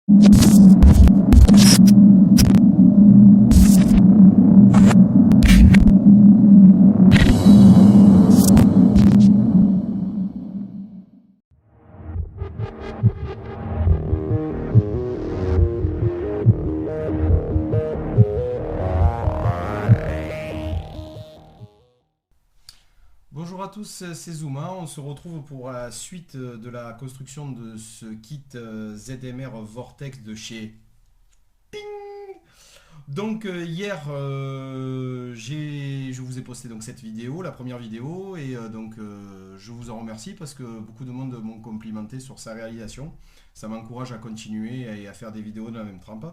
Bonjour à tous, c'est Zouma. On se retrouve pour la suite de la construction de ce kit ZMR Vortex de chez Ping. Donc hier, je vous ai posté donc cette vidéo, la première vidéo, et je vous en remercie parce que beaucoup de monde m'ont complimenté sur sa réalisation. Ça m'encourage à continuer et à faire des vidéos de la même trempe.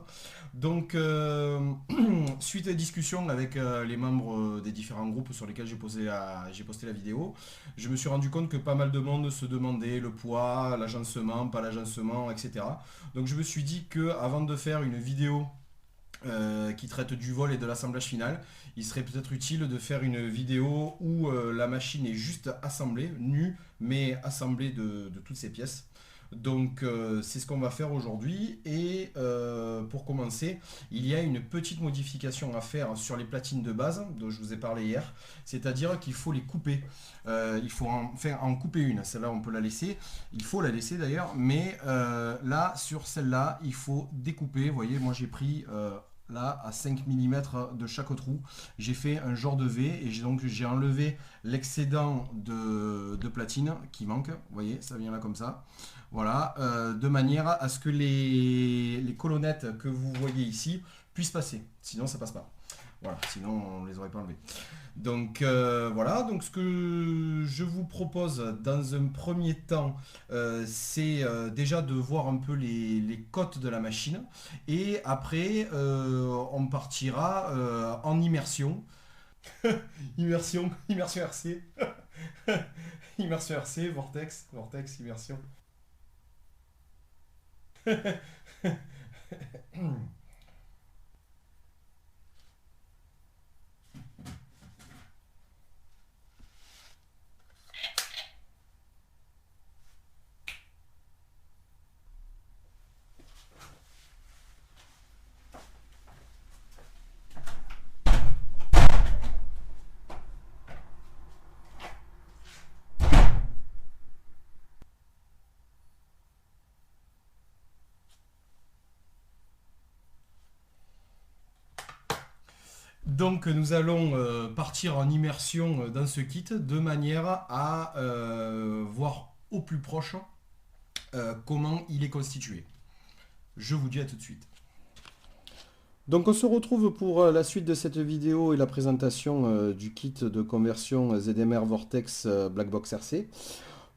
Donc, suite à discussion avec les membres des différents groupes sur lesquels j'ai posté la vidéo, je me suis rendu compte que pas mal de monde se demandait le poids, l'agencement, pas l'agencement, etc. Donc je me suis dit que avant de faire une vidéo qui traite du vol et de l'assemblage final, il serait peut-être utile de faire une vidéo où la machine est juste assemblée, nue, mais assemblée de toutes ses pièces. Donc c'est ce qu'on va faire aujourd'hui et pour commencer il y a une petite modification à faire sur les platines de base dont je vous ai parlé hier, c'est à dire qu'il faut les couper. Il faut en couper une, celle-là on peut la laisser, il faut la laisser d'ailleurs, mais là sur celle-là il faut découper. Vous voyez, moi j'ai pris là à 5 mm de chaque trou, j'ai fait un genre de V et j'ai enlevé l'excédent de platine qui manque. Vous voyez, ça vient là comme ça. Voilà, de manière à ce que les colonnettes que vous voyez ici puissent passer. Sinon, ça passe pas. Voilà, sinon on les aurait pas enlevées. Donc voilà, donc ce que je vous propose dans un premier temps, c'est déjà de voir un peu les cotes de la machine. Et après, on partira en immersion. Immersion RC. Immersion RC, Vortex, immersion. Donc nous allons partir en immersion dans ce kit de manière à voir au plus proche comment il est constitué. Je vous dis à tout de suite. Donc on se retrouve pour la suite de cette vidéo et la présentation du kit de conversion ZMR Vortex Blackbox RC.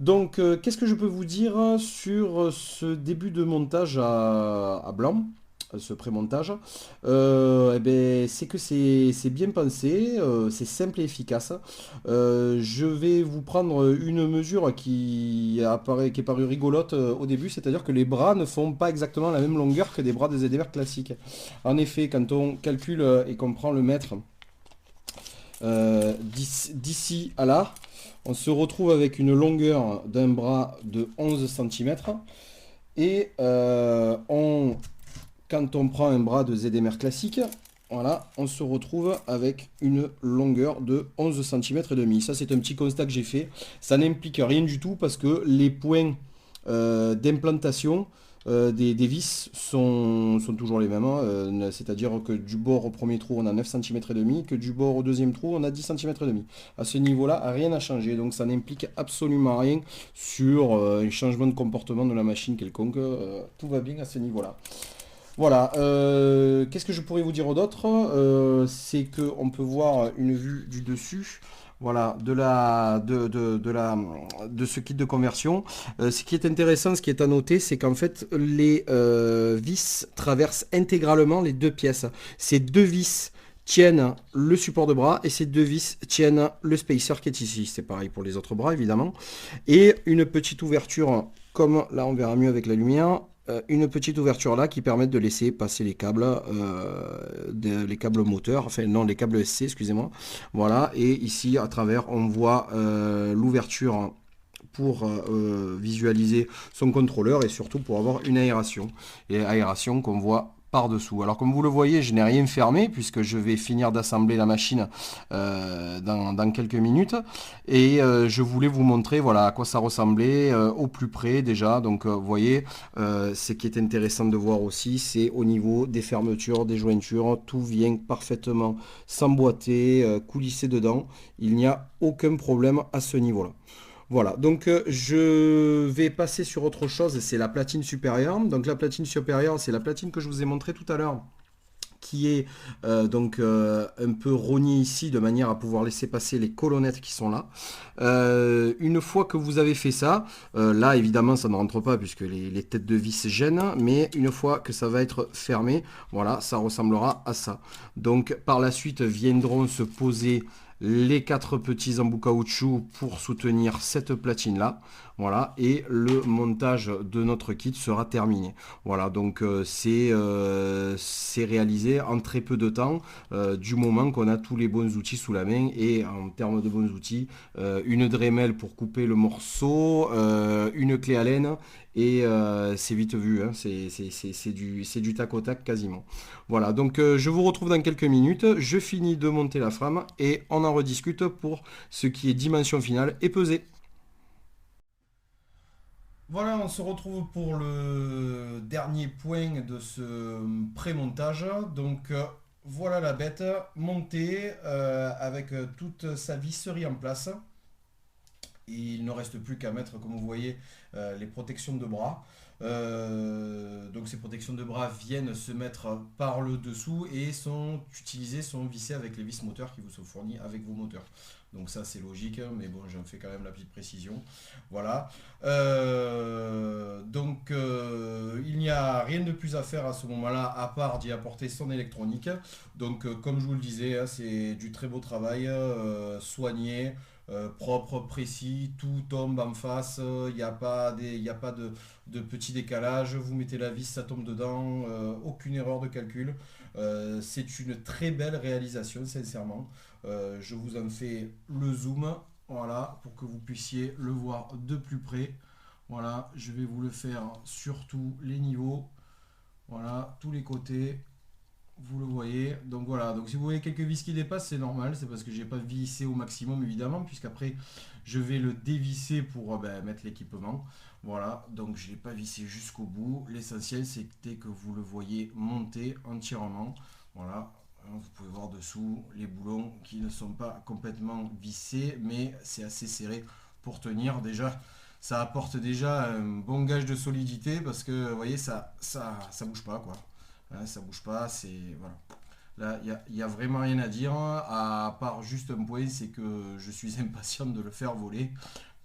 Donc qu'est-ce que je peux vous dire sur ce début de montage à blanc, ce pré-montage? Eh ben, c'est que c'est bien pensé, c'est simple et efficace. Je vais vous prendre une mesure qui est parue rigolote au début, c'est-à-dire que les bras ne font pas exactement la même longueur que des bras des ZMR classiques. En effet, quand on calcule et qu'on prend le mètre d'ici à là, on se retrouve avec une longueur d'un bras de 11 cm et quand on prend un bras de ZMR classique, voilà, on se retrouve avec une longueur de 11 cm et demi. Ça, c'est un petit constat que j'ai fait. Ça n'implique rien du tout parce que les points d'implantation des vis sont toujours les mêmes, hein. C'est-à-dire que du bord au premier trou, on a 9 cm et demi, que du bord au deuxième trou, on a 10 cm et demi. À ce niveau-là, rien n'a changé. Donc ça n'implique absolument rien sur un changement de comportement de la machine quelconque. Tout va bien à ce niveau-là. Voilà, qu'est-ce que je pourrais vous dire d'autre? C'est qu'on peut voir une vue du dessus, voilà, de ce kit de conversion. Ce qui est intéressant, ce qui est à noter, c'est qu'en fait, les vis traversent intégralement les deux pièces. Ces deux vis tiennent le support de bras et ces deux vis tiennent le spacer qui est ici. C'est pareil pour les autres bras, évidemment. Et une petite ouverture, comme là, on verra mieux avec la lumière. Une petite ouverture là qui permet de laisser passer les câbles moteurs, enfin non, les câbles SC, excusez-moi. Voilà, et ici à travers on voit l'ouverture pour visualiser son contrôleur et surtout pour avoir une aération. Et aération qu'on voit par-dessous. Alors comme vous le voyez, je n'ai rien fermé puisque je vais finir d'assembler la machine dans quelques minutes. Et je voulais vous montrer voilà, à quoi ça ressemblait au plus près déjà. Donc vous voyez, ce qui est intéressant de voir aussi, c'est au niveau des fermetures, des jointures, tout vient parfaitement s'emboîter, coulisser dedans. Il n'y a aucun problème à ce niveau-là. Voilà, donc je vais passer sur autre chose, c'est la platine supérieure. Donc la platine supérieure, c'est la platine que je vous ai montré tout à l'heure, qui est un peu rognée ici de manière à pouvoir laisser passer les colonnettes qui sont là. Une fois que vous avez fait ça, là évidemment ça ne rentre pas puisque les têtes de vis gênent, mais une fois que ça va être fermé, voilà, ça ressemblera à ça. Donc par la suite viendront se poser les 4 petits embouts caoutchouc pour soutenir cette platine là, voilà, et le montage de notre kit sera terminé. Voilà, donc c'est réalisé en très peu de temps, du moment qu'on a tous les bons outils sous la main. Et en termes de bons outils, une Dremel pour couper le morceau, une clé Allen, et c'est vite vu, hein, c'est du tac au tac quasiment. Voilà, donc je vous retrouve dans quelques minutes, je finis de monter la frame et on en rediscute pour ce qui est dimension finale et pesée. Voilà, on se retrouve pour le dernier point de ce pré-montage. Donc voilà la bête montée avec toute sa visserie en place. Et il ne reste plus qu'à mettre, comme vous voyez, les protections de bras. Donc ces protections de bras viennent se mettre par le dessous et sont utilisées, sont vissées avec les vis moteurs qui vous sont fournis avec vos moteurs. Donc ça c'est logique, mais bon, j'en fais quand même la petite précision. Voilà. Il n'y a rien de plus à faire à ce moment-là à part d'y apporter son électronique. Donc comme je vous le disais, hein, c'est du très beau travail, soigné. Propre, précis, tout tombe en face, il n'y a pas, de petits décalages, vous mettez la vis, ça tombe dedans, aucune erreur de calcul. C'est une très belle réalisation, sincèrement. Je vous en fais le zoom, voilà, pour que vous puissiez le voir de plus près. Voilà, je vais vous le faire sur tous les niveaux, voilà, tous les côtés. Vous le voyez, donc voilà, donc si vous voyez quelques vis qui dépassent, c'est normal, c'est parce que j'ai pas vissé au maximum évidemment, puisqu'après je vais le dévisser pour mettre l'équipement. Voilà, donc je l'ai pas vissé jusqu'au bout. L'essentiel c'était que vous le voyez monter entièrement. Voilà, vous pouvez voir dessous les boulons qui ne sont pas complètement vissés, mais c'est assez serré pour tenir. Déjà, ça apporte déjà un bon gage de solidité parce que vous voyez, ça bouge pas quoi. Hein, ça bouge pas, c'est voilà. Là, il y a vraiment rien à dire, à part juste un point, c'est que je suis impatient de le faire voler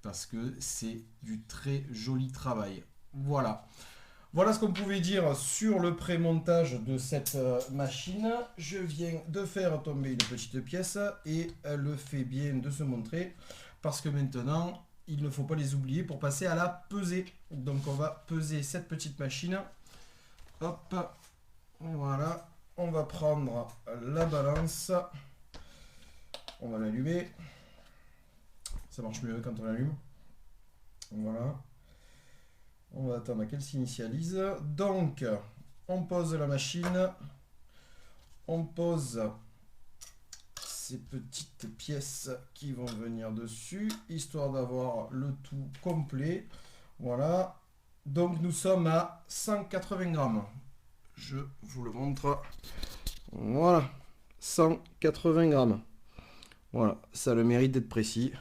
parce que c'est du très joli travail. Voilà. Voilà ce qu'on pouvait dire sur le pré-montage de cette machine. Je viens de faire tomber une petite pièce et elle le fait bien de se montrer parce que maintenant, il ne faut pas les oublier pour passer à la pesée. Donc on va peser cette petite machine. Hop. Voilà, on va prendre la balance, on va l'allumer, ça marche mieux quand on l'allume, voilà, on va attendre qu'elle s'initialise. Donc on pose la machine, on pose ces petites pièces qui vont venir dessus, histoire d'avoir le tout complet, voilà, donc nous sommes à 180 grammes. Je vous le montre. Voilà, 180 grammes. Voilà, ça a le mérite d'être précis.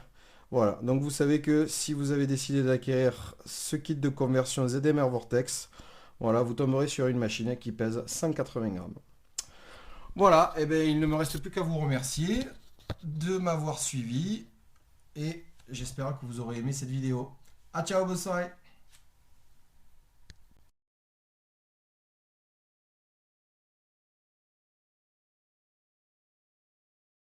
Voilà, donc vous savez que si vous avez décidé d'acquérir ce kit de conversion ZMR Vortex, voilà, vous tomberez sur une machine qui pèse 180 grammes. Voilà, et bien il ne me reste plus qu'à vous remercier de m'avoir suivi et j'espère que vous aurez aimé cette vidéo. À ciao, bonne soirée.